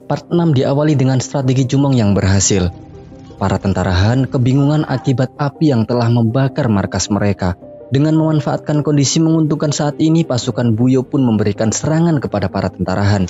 Part 6 diawali dengan strategi Jumong yang berhasil. Para tentara Han kebingungan akibat api yang telah membakar markas mereka. Dengan memanfaatkan kondisi menguntungkan saat ini, pasukan Buyo pun memberikan serangan kepada para tentara Han.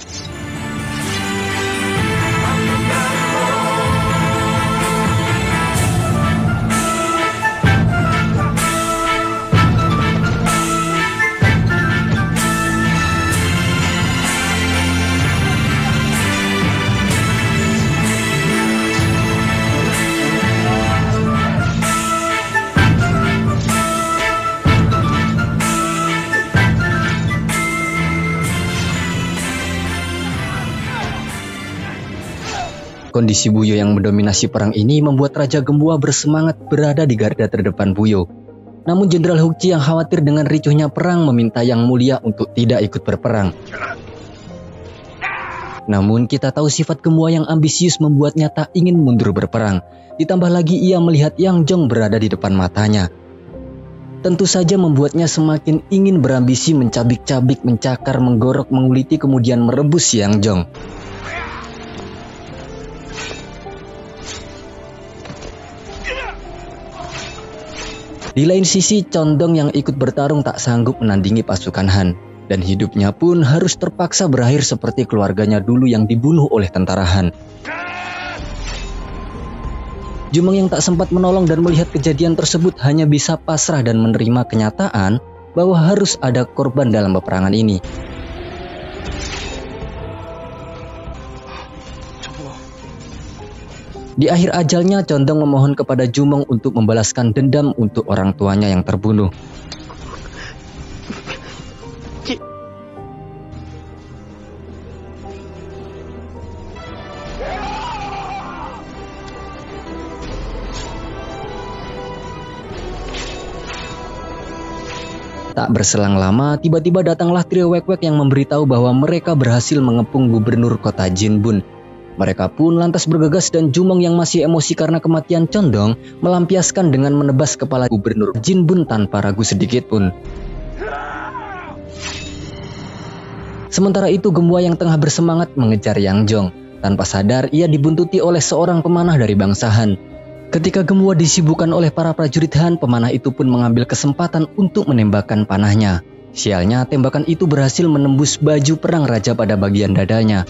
Kondisi Buyo yang mendominasi perang ini membuat Raja Gembua bersemangat berada di garda terdepan Buyo. Namun Jenderal Hukji yang khawatir dengan ricuhnya perang meminta Yang Mulia untuk tidak ikut berperang. Namun kita tahu sifat Gembua yang ambisius membuatnya tak ingin mundur berperang. Ditambah lagi ia melihat Yang Jong berada di depan matanya. Tentu saja membuatnya semakin ingin berambisi mencabik-cabik, mencakar, menggorok, menguliti kemudian merebus Yang Jong. Di lain sisi, Condong yang ikut bertarung tak sanggup menandingi pasukan Han, dan hidupnya pun harus terpaksa berakhir seperti keluarganya dulu yang dibunuh oleh tentara Han. Jumong yang tak sempat menolong dan melihat kejadian tersebut hanya bisa pasrah dan menerima kenyataan bahwa harus ada korban dalam peperangan ini. Di akhir ajalnya, Condong memohon kepada Jumong untuk membalaskan dendam untuk orang tuanya yang terbunuh. Tak berselang lama, tiba-tiba datanglah trio Wek-Wek yang memberitahu bahwa mereka berhasil mengepung gubernur kota Jinbun. Mereka pun lantas bergegas dan Jumong yang masih emosi karena kematian Condong melampiaskan dengan menebas kepala gubernur Jinbun tanpa ragu sedikit pun. Sementara itu Gembua yang tengah bersemangat mengejar Yang Jong. Tanpa sadar ia dibuntuti oleh seorang pemanah dari bangsa Han. Ketika Gembua disibukkan oleh para prajurit Han, pemanah itu pun mengambil kesempatan untuk menembakkan panahnya. Sialnya tembakan itu berhasil menembus baju perang raja pada bagian dadanya.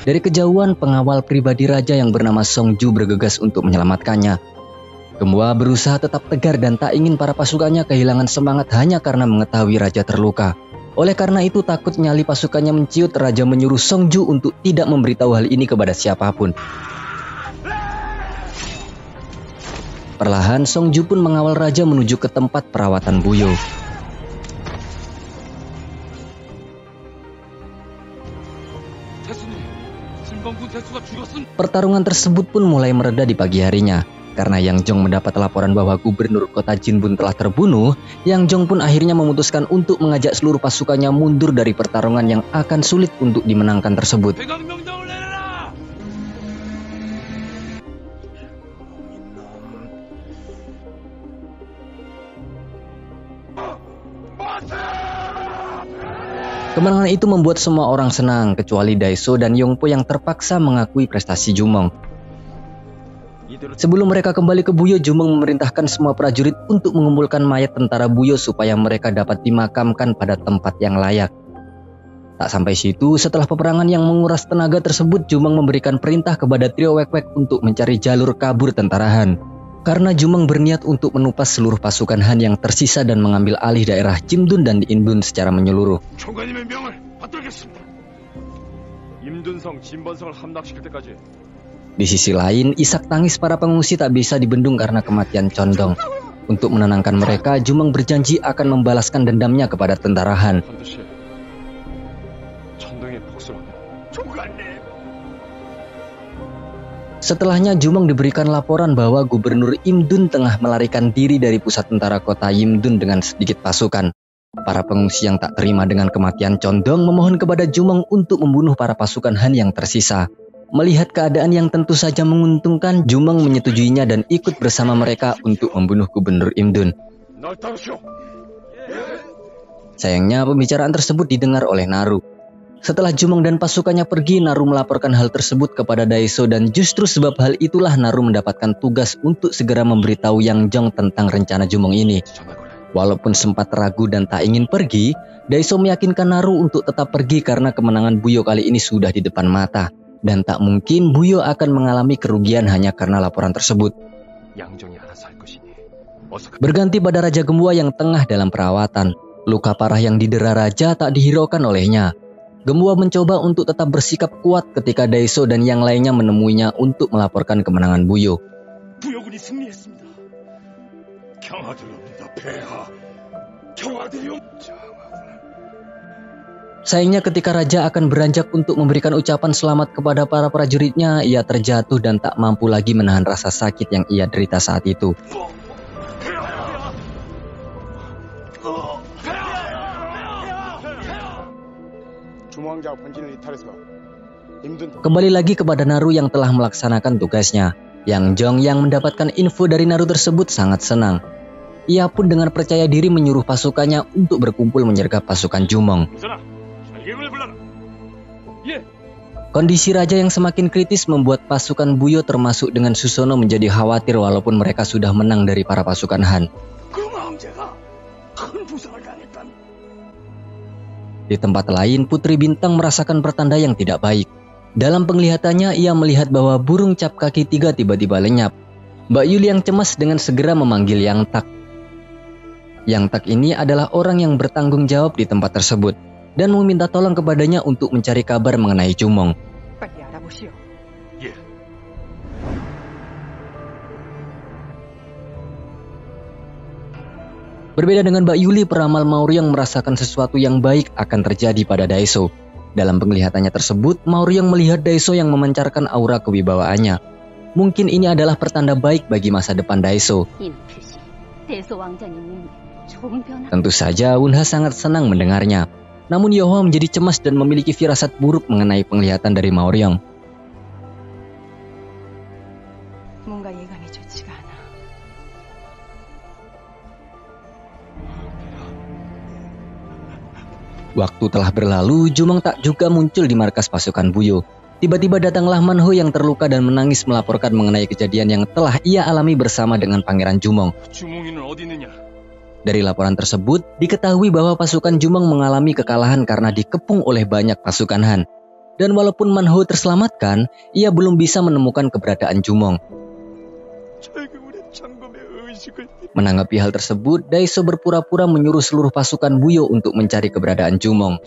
Dari kejauhan, pengawal pribadi raja yang bernama Song Ju bergegas untuk menyelamatkannya. Gembua berusaha tetap tegar dan tak ingin para pasukannya kehilangan semangat hanya karena mengetahui raja terluka. Oleh karena itu, takut nyali pasukannya menciut, raja menyuruh Song Ju untuk tidak memberitahu hal ini kepada siapapun. Perlahan, Song Ju pun mengawal raja menuju ke tempat perawatan Buyo. Pertarungan tersebut pun mulai mereda di pagi harinya. Karena Yang Jong mendapat laporan bahwa gubernur kota Jinbun telah terbunuh, Yang Jong pun akhirnya memutuskan untuk mengajak seluruh pasukannya mundur dari pertarungan yang akan sulit untuk dimenangkan tersebut. Kemenangan itu membuat semua orang senang, kecuali Daiso dan Yongpo yang terpaksa mengakui prestasi Jumong. Sebelum mereka kembali ke Buyo, Jumong memerintahkan semua prajurit untuk mengumpulkan mayat tentara Buyo supaya mereka dapat dimakamkan pada tempat yang layak. Tak sampai situ, setelah peperangan yang menguras tenaga tersebut, Jumong memberikan perintah kepada trio Wek-Wek untuk mencari jalur kabur tentara Han. Karena Jumong berniat untuk menupas seluruh pasukan Han yang tersisa dan mengambil alih daerah Jimdun dan Inbun secara menyeluruh. Di sisi lain, isak tangis para pengungsi tak bisa dibendung karena kematian Condong. Untuk menenangkan mereka, Jumong berjanji akan membalaskan dendamnya kepada tentara Han. Setelahnya, Jumong diberikan laporan bahwa Gubernur Imdun tengah melarikan diri dari pusat tentara kota Yimdun dengan sedikit pasukan. Para pengungsi yang tak terima dengan kematian Condong memohon kepada Jumong untuk membunuh para pasukan Han yang tersisa. Melihat keadaan yang tentu saja menguntungkan, Jumong menyetujuinya dan ikut bersama mereka untuk membunuh Gubernur Imdun. Sayangnya pembicaraan tersebut didengar oleh Naru. Setelah Jumong dan pasukannya pergi, Naru melaporkan hal tersebut kepada Daeseo dan justru sebab hal itulah Naru mendapatkan tugas untuk segera memberitahu Yang Jong tentang rencana Jumong ini. Walaupun sempat ragu dan tak ingin pergi, Daeseo meyakinkan Naru untuk tetap pergi karena kemenangan Buyo kali ini sudah di depan mata. Dan tak mungkin Buyo akan mengalami kerugian hanya karena laporan tersebut. Berganti pada Raja Gembua yang tengah dalam perawatan. Luka parah yang didera Raja tak dihiraukan olehnya. Gembua mencoba untuk tetap bersikap kuat ketika Daeseo dan yang lainnya menemuinya untuk melaporkan kemenangan Buyo. Sayangnya ketika Raja akan beranjak untuk memberikan ucapan selamat kepada para prajuritnya, ia terjatuh dan tak mampu lagi menahan rasa sakit yang ia derita saat itu. Kembali lagi kepada Naru yang telah melaksanakan tugasnya. Yang Jong yang mendapatkan info dari Naru tersebut sangat senang. Ia pun dengan percaya diri menyuruh pasukannya untuk berkumpul menyergap pasukan Jumong. Kondisi Raja yang semakin kritis membuat pasukan Buyo termasuk dengan Susono menjadi khawatir walaupun mereka sudah menang dari para pasukan Han. Di tempat lain, Putri Bintang merasakan pertanda yang tidak baik. Dalam penglihatannya, ia melihat bahwa burung cap kaki 3 tiba-tiba lenyap. Mbak Yuli yang cemas dengan segera memanggil Yang Tak. Yang Tak ini adalah orang yang bertanggung jawab di tempat tersebut dan meminta tolong kepadanya untuk mencari kabar mengenai Jumong. Berbeda dengan Mbak Yuli, peramal Maoryong merasakan sesuatu yang baik akan terjadi pada Daeseo. Dalam penglihatannya tersebut, Maoryong melihat Daeseo yang memancarkan aura kewibawaannya. Mungkin ini adalah pertanda baik bagi masa depan Daeseo. Tentu saja Wunha sangat senang mendengarnya. Namun Yohwa menjadi cemas dan memiliki firasat buruk mengenai penglihatan dari Maoryong. Waktu telah berlalu, Jumong tak juga muncul di markas pasukan Buyo. Tiba-tiba datanglah Manho yang terluka dan menangis melaporkan mengenai kejadian yang telah ia alami bersama dengan Pangeran Jumong. Dari laporan tersebut, diketahui bahwa pasukan Jumong mengalami kekalahan karena dikepung oleh banyak pasukan Han. Dan walaupun Manho terselamatkan, ia belum bisa menemukan keberadaan Jumong. Menanggapi hal tersebut, Daeseo berpura-pura menyuruh seluruh pasukan Buyo untuk mencari keberadaan Jumong.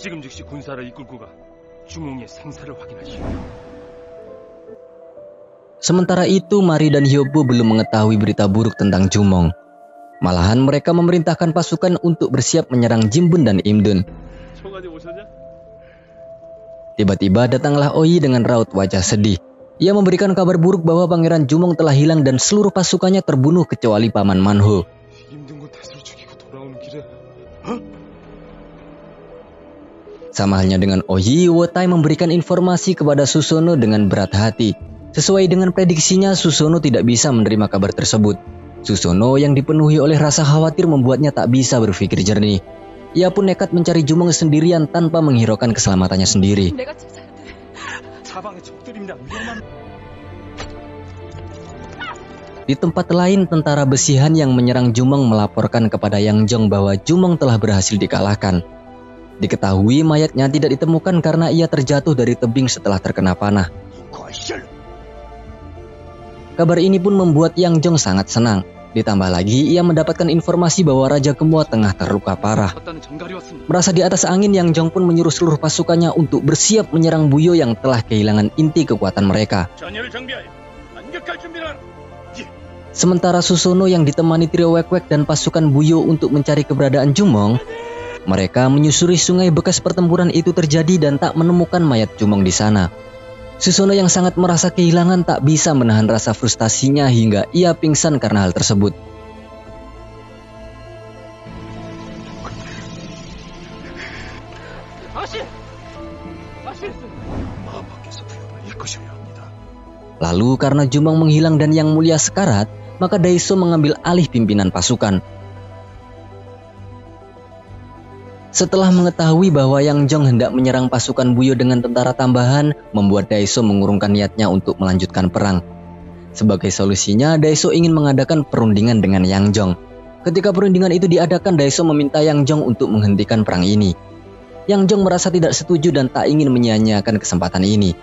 Sementara itu, Mari dan Hyobo belum mengetahui berita buruk tentang Jumong. Malahan mereka memerintahkan pasukan untuk bersiap menyerang Jimbun dan Imdun. Tiba-tiba datanglah Oyi dengan raut wajah sedih. Ia memberikan kabar buruk bahwa Pangeran Jumong telah hilang dan seluruh pasukannya terbunuh kecuali Paman Manho. Sama halnya dengan Oyi, Wotai memberikan informasi kepada Susono dengan berat hati. Sesuai dengan prediksinya, Susono tidak bisa menerima kabar tersebut. Susono yang dipenuhi oleh rasa khawatir membuatnya tak bisa berpikir jernih. Ia pun nekat mencari Jumong sendirian tanpa menghiraukan keselamatannya sendiri. Di tempat lain, tentara besihan yang menyerang Jumong melaporkan kepada Yang Jong bahwa Jumong telah berhasil dikalahkan. Diketahui mayatnya tidak ditemukan karena ia terjatuh dari tebing setelah terkena panah. Kabar ini pun membuat Yang Jong sangat senang. Ditambah lagi, ia mendapatkan informasi bahwa Raja Gembua tengah terluka parah. Merasa di atas angin, Yang Jong pun menyuruh seluruh pasukannya untuk bersiap menyerang Buyo yang telah kehilangan inti kekuatan mereka. Sementara Susono yang ditemani trio Wek-Wek dan pasukan Buyo untuk mencari keberadaan Jumong, mereka menyusuri sungai bekas pertempuran itu terjadi dan tak menemukan mayat Jumong di sana. Susono yang sangat merasa kehilangan tak bisa menahan rasa frustasinya hingga ia pingsan karena hal tersebut. Lalu karena Jumong menghilang dan Yang Mulia sekarat, maka Daeseo mengambil alih pimpinan pasukan. Setelah mengetahui bahwa Yang Jong hendak menyerang pasukan Buyo dengan tentara tambahan, membuat Daeso mengurungkan niatnya untuk melanjutkan perang. Sebagai solusinya, Daeso ingin mengadakan perundingan dengan Yang Jong. Ketika perundingan itu diadakan, Daeso meminta Yang Jong untuk menghentikan perang ini. Yang Jong merasa tidak setuju dan tak ingin menyia-nyiakan kesempatan ini.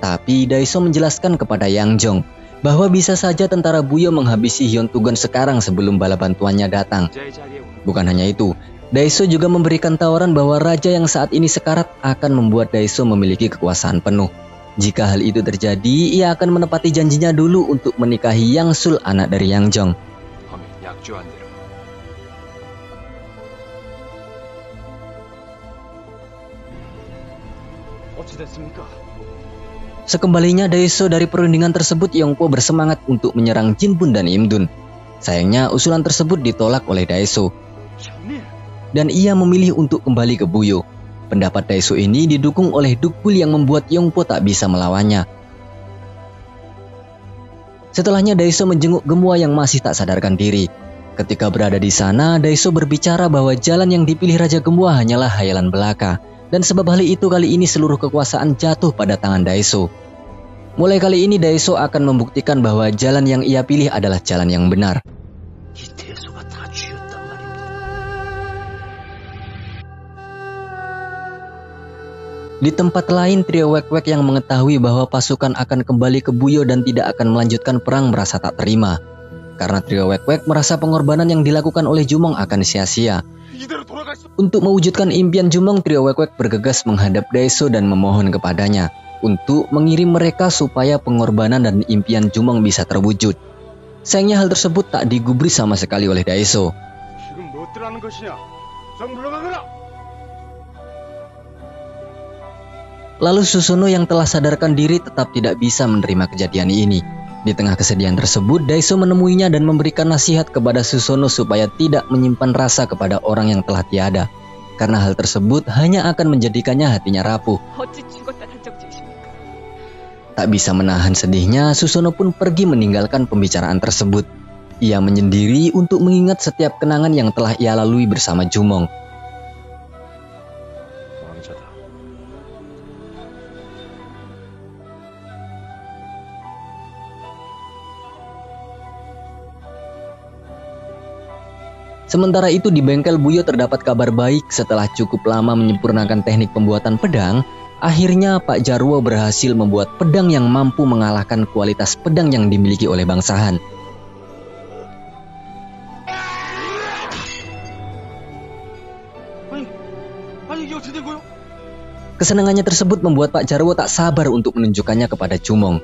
Tapi Daeso menjelaskan kepada Yang Jong bahwa bisa saja tentara Buyo menghabisi Hyun Tugon sekarang sebelum bala bantuannya datang. Bukan hanya itu, Daeso juga memberikan tawaran bahwa raja yang saat ini sekarat akan membuat Daeso memiliki kekuasaan penuh. Jika hal itu terjadi, ia akan menepati janjinya dulu untuk menikahi Yang Sul, anak dari Yang Jong. Sekembalinya Daeso dari perundingan tersebut, Yongpo bersemangat untuk menyerang Jinbun dan Imdun. Sayangnya usulan tersebut ditolak oleh Daeso, dan ia memilih untuk kembali ke Buyo. Pendapat Daeso ini didukung oleh Dukbul yang membuat Yongpo tak bisa melawannya. Setelahnya Daeso menjenguk Gemua yang masih tak sadarkan diri. Ketika berada di sana, Daeso berbicara bahwa jalan yang dipilih Raja Gemua hanyalah hayalan belaka. Dan sebab hal itu kali ini seluruh kekuasaan jatuh pada tangan Daeso. Mulai kali ini Daeso akan membuktikan bahwa jalan yang ia pilih adalah jalan yang benar. Di tempat lain, trio Wek-Wek yang mengetahui bahwa pasukan akan kembali ke Buyo dan tidak akan melanjutkan perang merasa tak terima. Karena trio Wek-Wek merasa pengorbanan yang dilakukan oleh Jumong akan sia-sia. Untuk mewujudkan impian Jumong, trio Wek-Wek bergegas menghadap Daeso dan memohon kepadanya untuk mengirim mereka supaya pengorbanan dan impian Jumong bisa terwujud. Sayangnya hal tersebut tak digubris sama sekali oleh Daeso. Lalu Susono yang telah sadarkan diri tetap tidak bisa menerima kejadian ini. Di tengah kesedihan tersebut, Daeso menemuinya dan memberikan nasihat kepada Susono supaya tidak menyimpan rasa kepada orang yang telah tiada. Karena hal tersebut hanya akan menjadikannya hatinya rapuh. Tak bisa menahan sedihnya, Susono pun pergi meninggalkan pembicaraan tersebut. Ia menyendiri untuk mengingat setiap kenangan yang telah ia lalui bersama Jumong. Sementara itu di bengkel Buyo terdapat kabar baik. Setelah cukup lama menyempurnakan teknik pembuatan pedang, akhirnya Pak Jarwo berhasil membuat pedang yang mampu mengalahkan kualitas pedang yang dimiliki oleh Bangsa Han. Kesenangannya tersebut membuat Pak Jarwo tak sabar untuk menunjukkannya kepada Jumong.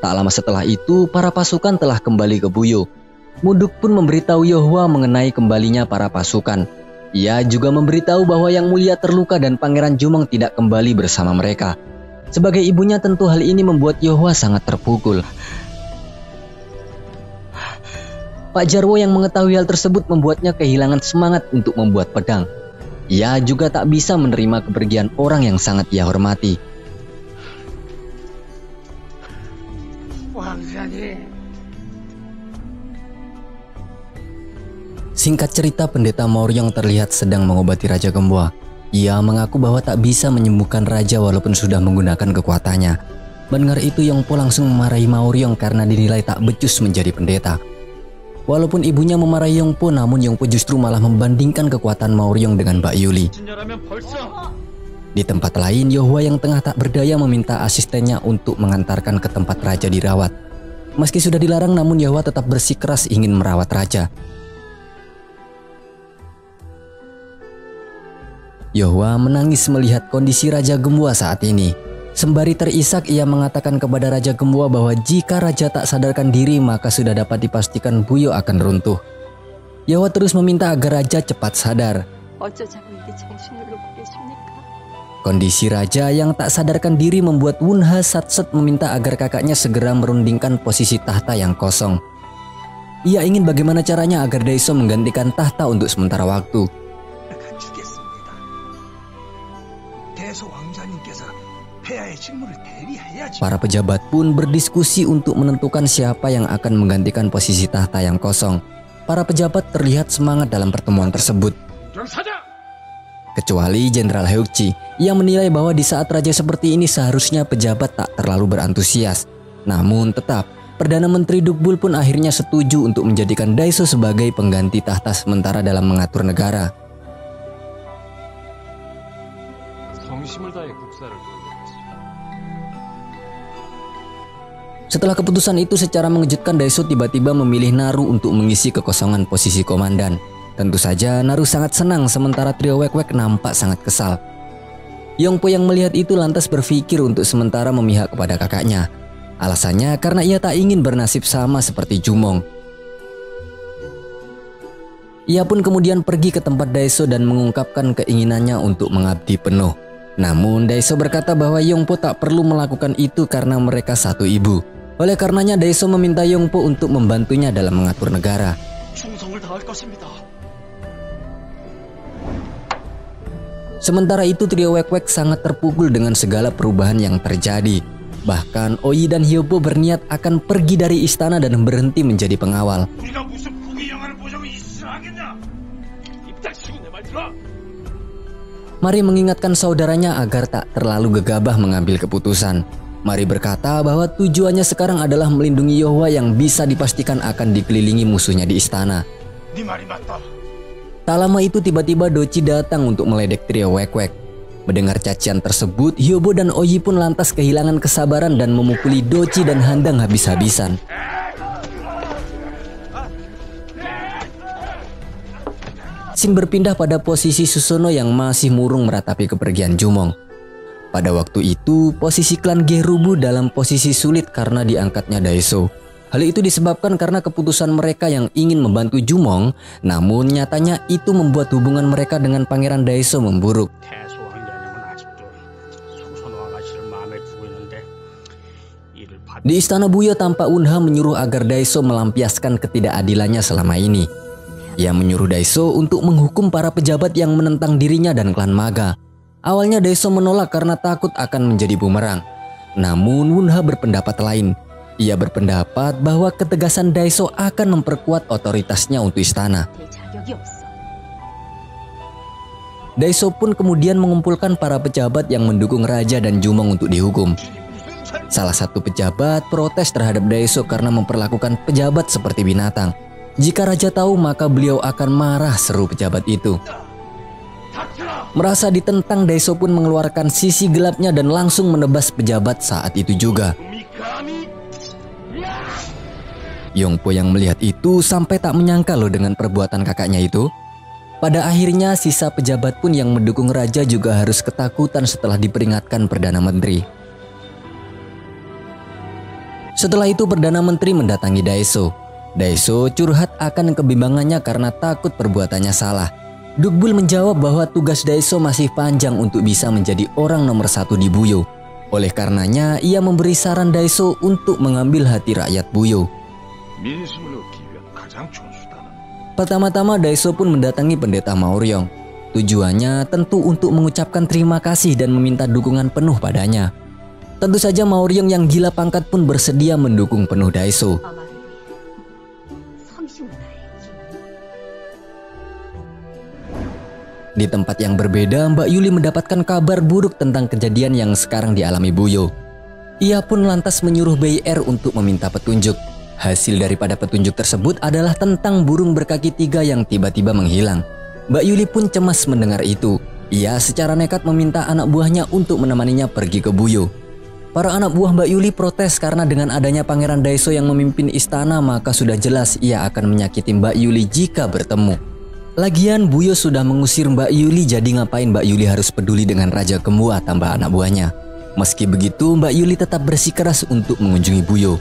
Tak lama setelah itu, para pasukan telah kembali ke Buyo. Muduk pun memberitahu Yohwa mengenai kembalinya para pasukan. Ia juga memberitahu bahwa Yang Mulia terluka dan Pangeran Jumong tidak kembali bersama mereka. Sebagai ibunya, tentu hal ini membuat Yohwa sangat terpukul. Pak Jarwo yang mengetahui hal tersebut membuatnya kehilangan semangat untuk membuat pedang. Ia juga tak bisa menerima kepergian orang yang sangat ia hormati. Singkat cerita, pendeta Maoryong terlihat sedang mengobati Raja Gembua. Ia mengaku bahwa tak bisa menyembuhkan raja walaupun sudah menggunakan kekuatannya. Mendengar itu, Yongpo langsung memarahi Maoryong karena dinilai tak becus menjadi pendeta. Walaupun ibunya memarahi Yongpo, namun Yongpo justru malah membandingkan kekuatan Maoryong dengan Mbak Yuli. Di tempat lain, Yohwa yang tengah tak berdaya meminta asistennya untuk mengantarkan ke tempat raja dirawat. Meski sudah dilarang, namun Yohwa tetap bersikeras ingin merawat raja. Yohwa menangis melihat kondisi Raja Gembua saat ini. Sembari terisak, ia mengatakan kepada Raja Gembua bahwa jika raja tak sadarkan diri, maka sudah dapat dipastikan Buyo akan runtuh. Yohwa terus meminta agar raja cepat sadar. Kondisi raja yang tak sadarkan diri membuat Wunha Satset meminta agar kakaknya segera merundingkan posisi tahta yang kosong. Ia ingin bagaimana caranya agar Daeso menggantikan tahta untuk sementara waktu. Para pejabat pun berdiskusi untuk menentukan siapa yang akan menggantikan posisi tahta yang kosong. para pejabat terlihat semangat dalam pertemuan tersebut. Kecuali Jenderal Heokji yang menilai bahwa di saat raja seperti ini seharusnya pejabat tak terlalu berantusias. Namun tetap, Perdana Menteri Dukbul pun akhirnya setuju untuk menjadikan Daeseo sebagai pengganti tahta sementara dalam mengatur negara. Setelah keputusan itu secara mengejutkan, Daeseo tiba-tiba memilih Naru untuk mengisi kekosongan posisi komandan. Tentu saja Naru sangat senang sementara trio Wek-Wek nampak sangat kesal. Yongpo yang melihat itu lantas berpikir untuk sementara memihak kepada kakaknya. Alasannya karena ia tak ingin bernasib sama seperti Jumong. Ia pun kemudian pergi ke tempat Daeseo dan mengungkapkan keinginannya untuk mengabdi penuh. Namun Daeseo berkata bahwa Yongpo tak perlu melakukan itu karena mereka satu ibu. Oleh karenanya Daeseo meminta Yongpo untuk membantunya dalam mengatur negara. Sementara itu trio Wek-Wek sangat terpukul dengan segala perubahan yang terjadi. Bahkan Oyi dan Hyobo berniat akan pergi dari istana dan berhenti menjadi pengawal. Mari mengingatkan saudaranya agar tak terlalu gegabah mengambil keputusan. Mari berkata bahwa tujuannya sekarang adalah melindungi Yohwa yang bisa dipastikan akan dikelilingi musuhnya di istana. Tak lama itu tiba-tiba Dochi datang untuk meledek trio Wek-Wek. Mendengar cacian tersebut, Hyobo dan Oyi pun lantas kehilangan kesabaran dan memukuli Dochi dan Handang habis-habisan. Scene berpindah pada posisi Susono yang masih murung meratapi kepergian Jumong. Pada waktu itu, posisi klan Gerubu dalam posisi sulit karena diangkatnya Daeseo. Hal itu disebabkan karena keputusan mereka yang ingin membantu Jumong, namun nyatanya itu membuat hubungan mereka dengan Pangeran Daeseo memburuk. Di istana Buyo tampak Unha menyuruh agar Daeseo melampiaskan ketidakadilannya selama ini. Ia menyuruh Daeseo untuk menghukum para pejabat yang menentang dirinya dan klan Maga. Awalnya Daeseo menolak karena takut akan menjadi bumerang. Namun Unha berpendapat lain. Ia berpendapat bahwa ketegasan Daeseo akan memperkuat otoritasnya untuk istana. Daeseo pun kemudian mengumpulkan para pejabat yang mendukung raja dan Jumong untuk dihukum. Salah satu pejabat protes terhadap Daeseo karena memperlakukan pejabat seperti binatang. Jika raja tahu maka beliau akan marah, seru pejabat itu. Merasa ditentang, Daeseo pun mengeluarkan sisi gelapnya dan langsung menebas pejabat saat itu juga. Yongpo yang melihat itu sampai tak menyangka loh dengan perbuatan kakaknya itu. Pada akhirnya sisa pejabat pun yang mendukung raja juga harus ketakutan setelah diperingatkan Perdana Menteri. Setelah itu Perdana Menteri mendatangi Daeseo. Daeseo curhat akan kebimbangannya karena takut perbuatannya salah. Dukbul menjawab bahwa tugas Daeseo masih panjang untuk bisa menjadi orang nomor 1 di Buyo. Oleh karenanya ia memberi saran Daeseo untuk mengambil hati rakyat Buyo. Pertama-tama Daeseo pun mendatangi pendeta Maoryong. Tujuannya tentu untuk mengucapkan terima kasih dan meminta dukungan penuh padanya. Tentu saja Maoryong yang gila pangkat pun bersedia mendukung penuh Daeseo. Di tempat yang berbeda, Mbak Yuli mendapatkan kabar buruk tentang kejadian yang sekarang dialami Buyo. Ia pun lantas menyuruh BIR untuk meminta petunjuk. Hasil daripada petunjuk tersebut adalah tentang burung berkaki 3 yang tiba-tiba menghilang. Mbak Yuli pun cemas mendengar itu. Ia secara nekat meminta anak buahnya untuk menemaninya pergi ke Buyo. Para anak buah Mbak Yuli protes karena dengan adanya Pangeran Daeseo yang memimpin istana maka sudah jelas ia akan menyakiti Mbak Yuli jika bertemu. Lagian Buyo sudah mengusir Mbak Yuli, jadi ngapain Mbak Yuli harus peduli dengan Raja Kembua tambah anak buahnya. Meski begitu Mbak Yuli tetap bersikeras untuk mengunjungi Buyo.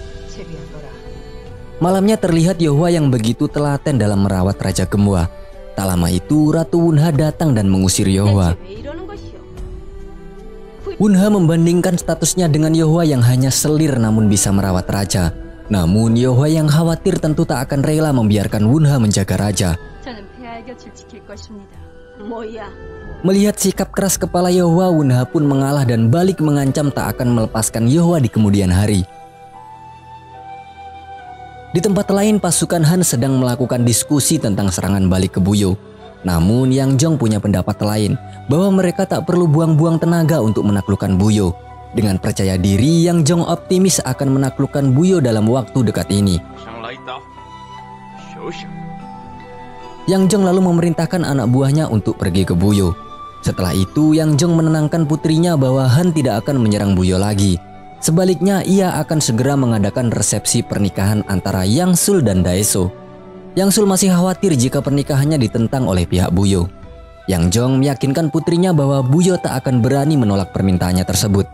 Malamnya terlihat Yohwa yang begitu telaten dalam merawat Raja Kembua. Tak lama itu Ratu Wunha datang dan mengusir Yohwa. Wunha membandingkan statusnya dengan Yohwa yang hanya selir namun bisa merawat raja. Namun Yohwa yang khawatir tentu tak akan rela membiarkan Wunha menjaga raja. Melihat sikap keras kepala Yohwa, Wunha pun mengalah dan balik mengancam tak akan melepaskan Yohwa di kemudian hari. Di tempat lain, pasukan Han sedang melakukan diskusi tentang serangan balik ke Buyo. Namun Yang Jong punya pendapat lain, bahwa mereka tak perlu buang-buang tenaga untuk menaklukkan Buyo. Dengan percaya diri, Yang Jong optimis akan menaklukkan Buyo dalam waktu dekat ini. Yang Jong lalu memerintahkan anak buahnya untuk pergi ke Buyo. Setelah itu, Yang Jong menenangkan putrinya bahwa Han tidak akan menyerang Buyo lagi. Sebaliknya, ia akan segera mengadakan resepsi pernikahan antara Yang Sul dan Daeso. Yang Sul masih khawatir jika pernikahannya ditentang oleh pihak Buyo. Yang Jong meyakinkan putrinya bahwa Buyo tak akan berani menolak permintaannya tersebut.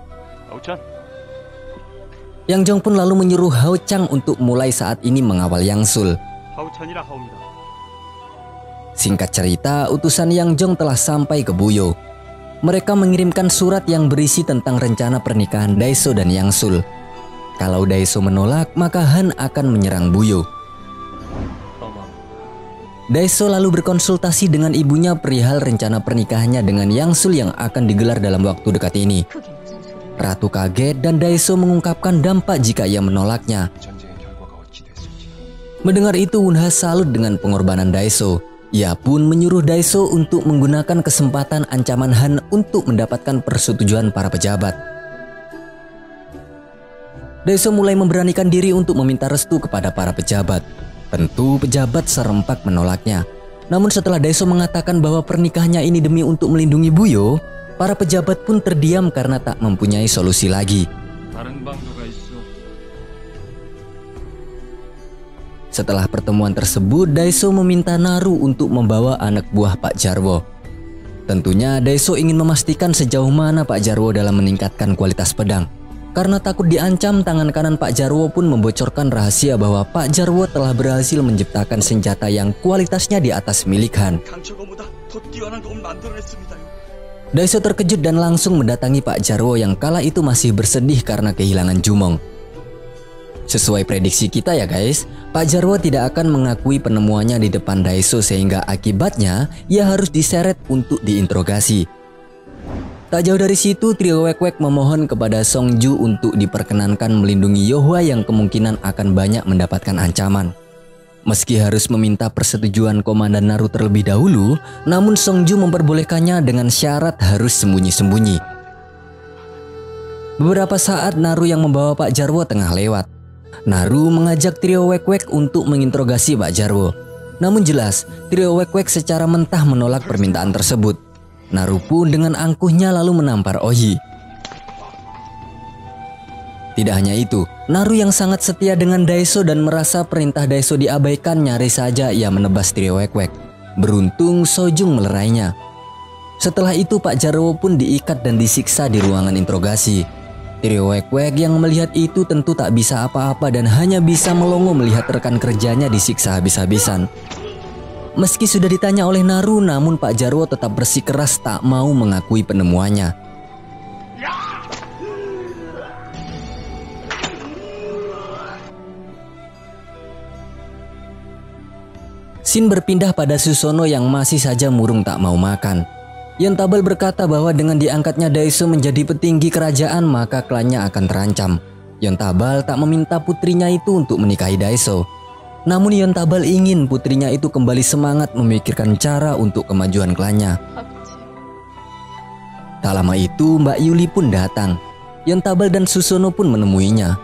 Yang Jong pun lalu menyuruh Hao Chang untuk mulai saat ini mengawal Yang Sul. Singkat cerita, utusan Yang Jong telah sampai ke Buyo. Mereka mengirimkan surat yang berisi tentang rencana pernikahan Daeso dan Yang Sul. Kalau Daeso menolak, maka Han akan menyerang Buyo. Daeso lalu berkonsultasi dengan ibunya perihal rencana pernikahannya dengan Yang Sul yang akan digelar dalam waktu dekat ini. Ratu kaget dan Daeso mengungkapkan dampak jika ia menolaknya. Mendengar itu, Wunha salut dengan pengorbanan Daeso. Ia pun menyuruh Daeso untuk menggunakan kesempatan ancaman Han untuk mendapatkan persetujuan para pejabat. Daeso mulai memberanikan diri untuk meminta restu kepada para pejabat. Tentu pejabat serempak menolaknya. Namun setelah Daeso mengatakan bahwa pernikahannya ini demi untuk melindungi Buyo, para pejabat pun terdiam karena tak mempunyai solusi lagi. Setelah pertemuan tersebut, Daeso meminta Naru untuk membawa anak buah Pak Jarwo. Tentunya Daeso ingin memastikan sejauh mana Pak Jarwo dalam meningkatkan kualitas pedang. Karena takut diancam, tangan kanan Pak Jarwo pun membocorkan rahasia bahwa Pak Jarwo telah berhasil menciptakan senjata yang kualitasnya di atas milik Han. Daeso terkejut dan langsung mendatangi Pak Jarwo yang kala itu masih bersedih karena kehilangan Jumong. Sesuai prediksi kita ya guys, Pak Jarwo tidak akan mengakui penemuannya di depan Daeso sehingga akibatnya ia harus diseret untuk diinterogasi. Tak jauh dari situ, trio Wek-Wek memohon kepada Song Ju untuk diperkenankan melindungi Yohwa yang kemungkinan akan banyak mendapatkan ancaman. Meski harus meminta persetujuan Komandan Naru terlebih dahulu, namun Song Ju memperbolehkannya dengan syarat harus sembunyi-sembunyi. Beberapa saat Naru yang membawa Pak Jarwo tengah lewat. Naru mengajak trio Wek-Wek untuk menginterogasi Pak Jarwo. Namun jelas, trio Wek-Wek secara mentah menolak permintaan tersebut. Naru pun dengan angkuhnya lalu menampar Ohi. Tidak hanya itu, Naru yang sangat setia dengan Daeso dan merasa perintah Daeso diabaikan, nyaris saja ia menebas trio Wek-Wek. Beruntung Sojung melerainya. Setelah itu Pak Jarwo pun diikat dan disiksa di ruangan interogasi. Trio Wek-Wek yang melihat itu tentu tak bisa apa-apa dan hanya bisa melongo melihat rekan kerjanya disiksa habis-habisan. Meski sudah ditanya oleh Naru, namun Pak Jarwo tetap bersikeras tak mau mengakui penemuannya. Scene berpindah pada Susono yang masih saja murung tak mau makan. Yontabal berkata bahwa dengan diangkatnya Daeso menjadi petinggi kerajaan maka klannya akan terancam. Yontabal tak meminta putrinya itu untuk menikahi Daeso. Namun Yontabal ingin putrinya itu kembali semangat memikirkan cara untuk kemajuan klannya. Tak lama itu Mbak Yuli pun datang. Yontabal dan Susono pun menemuinya.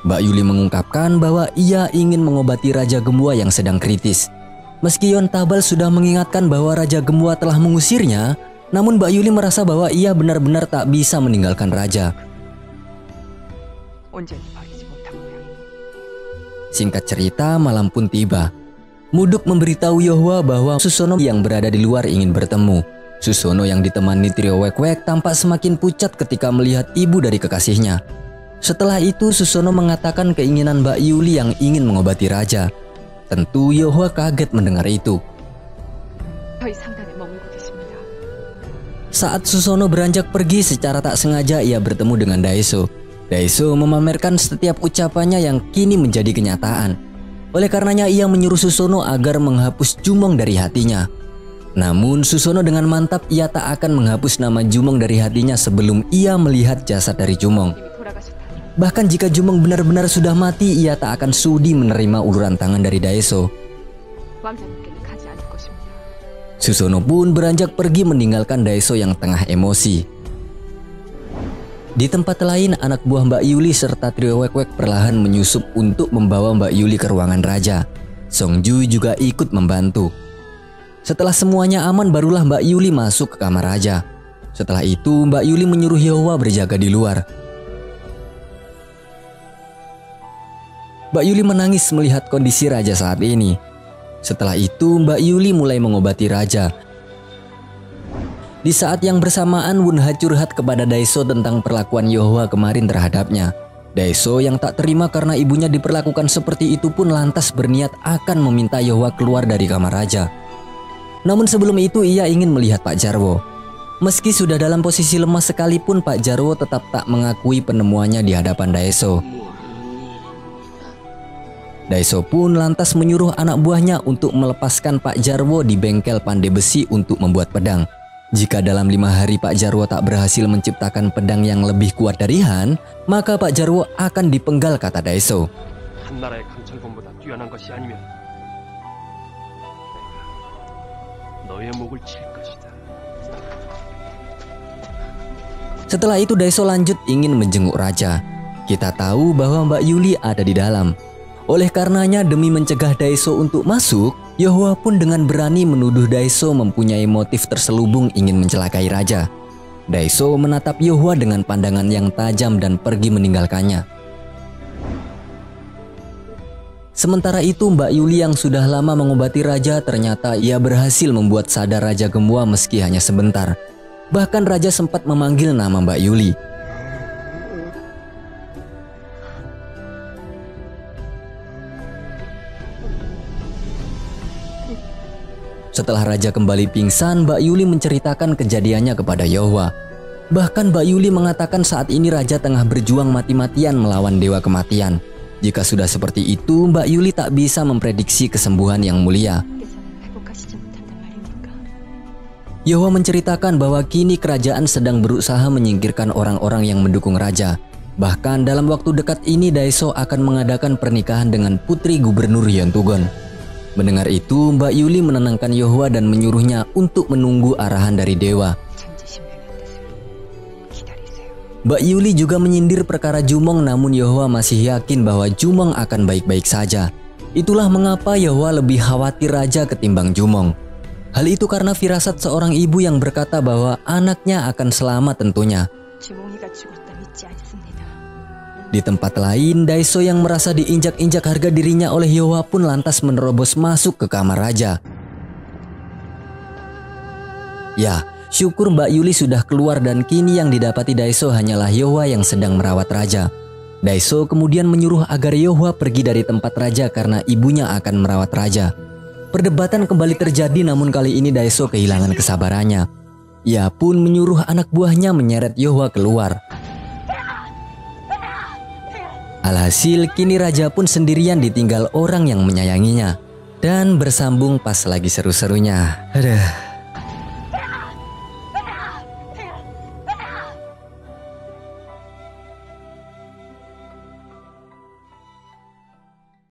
Mbak Yuli mengungkapkan bahwa ia ingin mengobati Raja Gembua yang sedang kritis. Meski Yontabal sudah mengingatkan bahwa Raja Gembua telah mengusirnya, namun Mbak Yuli merasa bahwa ia benar-benar tak bisa meninggalkan raja. Singkat cerita, malam pun tiba. Muduk memberitahu Yohwa bahwa Susono yang berada di luar ingin bertemu. Susono yang ditemani trio Wek-Wek tampak semakin pucat ketika melihat ibu dari kekasihnya. Setelah itu Susono mengatakan keinginan Mbak Yuli yang ingin mengobati raja. Tentu Yohwa kaget mendengar itu. Saat Susono beranjak pergi, secara tak sengaja ia bertemu dengan Daeso. Daeso memamerkan setiap ucapannya yang kini menjadi kenyataan. Oleh karenanya ia menyuruh Susono agar menghapus Jumong dari hatinya. Namun Susono dengan mantap ia tak akan menghapus nama Jumong dari hatinya sebelum ia melihat jasad dari Jumong. Bahkan jika Jumeng benar-benar sudah mati, ia tak akan sudi menerima uluran tangan dari Daeso. Susono pun beranjak pergi meninggalkan Daeso yang tengah emosi. Di tempat lain, anak buah Mbak Yuli serta trio Wek-Wek perlahan menyusup untuk membawa Mbak Yuli ke ruangan raja. Songju juga ikut membantu. Setelah semuanya aman, barulah Mbak Yuli masuk ke kamar raja. Setelah itu, Mbak Yuli menyuruh Yeohwa berjaga di luar. Mbak Yuli menangis melihat kondisi raja saat ini. Setelah itu, Mbak Yuli mulai mengobati raja. Di saat yang bersamaan, Wunha curhat kepada Daeso tentang perlakuan Yeohwa kemarin terhadapnya. Daeso yang tak terima karena ibunya diperlakukan seperti itu pun lantas berniat akan meminta Yeohwa keluar dari kamar raja. Namun sebelum itu ia ingin melihat Pak Jarwo. Meski sudah dalam posisi lemah sekalipun, Pak Jarwo tetap tak mengakui penemuannya di hadapan Daeso. Daeso pun lantas menyuruh anak buahnya untuk melepaskan Pak Jarwo di bengkel pandai besi untuk membuat pedang. Jika dalam 5 hari Pak Jarwo tak berhasil menciptakan pedang yang lebih kuat dari Han, maka Pak Jarwo akan dipenggal, kata Daeso. Setelah itu Daeso lanjut ingin menjenguk raja. Kita tahu bahwa Mbak Yuli ada di dalam. Oleh karenanya, demi mencegah Daeso untuk masuk, Yeohwa pun dengan berani menuduh Daeso mempunyai motif terselubung ingin mencelakai raja. Daeso menatap Yeohwa dengan pandangan yang tajam dan pergi meninggalkannya. Sementara itu, Mbak Yuli yang sudah lama mengobati raja, ternyata ia berhasil membuat sadar Raja Gemua meski hanya sebentar. Bahkan raja sempat memanggil nama Mbak Yuli. Setelah raja kembali pingsan, Mbak Yuli menceritakan kejadiannya kepada Yeohwa. Bahkan Mbak Yuli mengatakan saat ini raja tengah berjuang mati-matian melawan dewa kematian. Jika sudah seperti itu, Mbak Yuli tak bisa memprediksi kesembuhan yang mulia. Yeohwa menceritakan bahwa kini kerajaan sedang berusaha menyingkirkan orang-orang yang mendukung raja. Bahkan dalam waktu dekat ini Daeso akan mengadakan pernikahan dengan putri gubernur Yeontugon. Mendengar itu, Mbak Yuli menenangkan Yeohwa dan menyuruhnya untuk menunggu arahan dari dewa. Mbak Yuli juga menyindir perkara Jumong, namun Yeohwa masih yakin bahwa Jumong akan baik-baik saja. Itulah mengapa Yeohwa lebih khawatir raja ketimbang Jumong. Hal itu karena firasat seorang ibu yang berkata bahwa anaknya akan selamat tentunya. Di tempat lain, Daeso yang merasa diinjak-injak harga dirinya oleh Yeohwa pun lantas menerobos masuk ke kamar raja. Ya, syukur Mbak Yuli sudah keluar dan kini yang didapati Daeso hanyalah Yeohwa yang sedang merawat raja. Daeso kemudian menyuruh agar Yeohwa pergi dari tempat raja karena ibunya akan merawat raja. Perdebatan kembali terjadi, namun kali ini Daeso kehilangan kesabarannya. Ia pun menyuruh anak buahnya menyeret Yeohwa keluar. Alhasil kini raja pun sendirian ditinggal orang yang menyayanginya. Dan bersambung pas lagi seru-serunya. Aduh.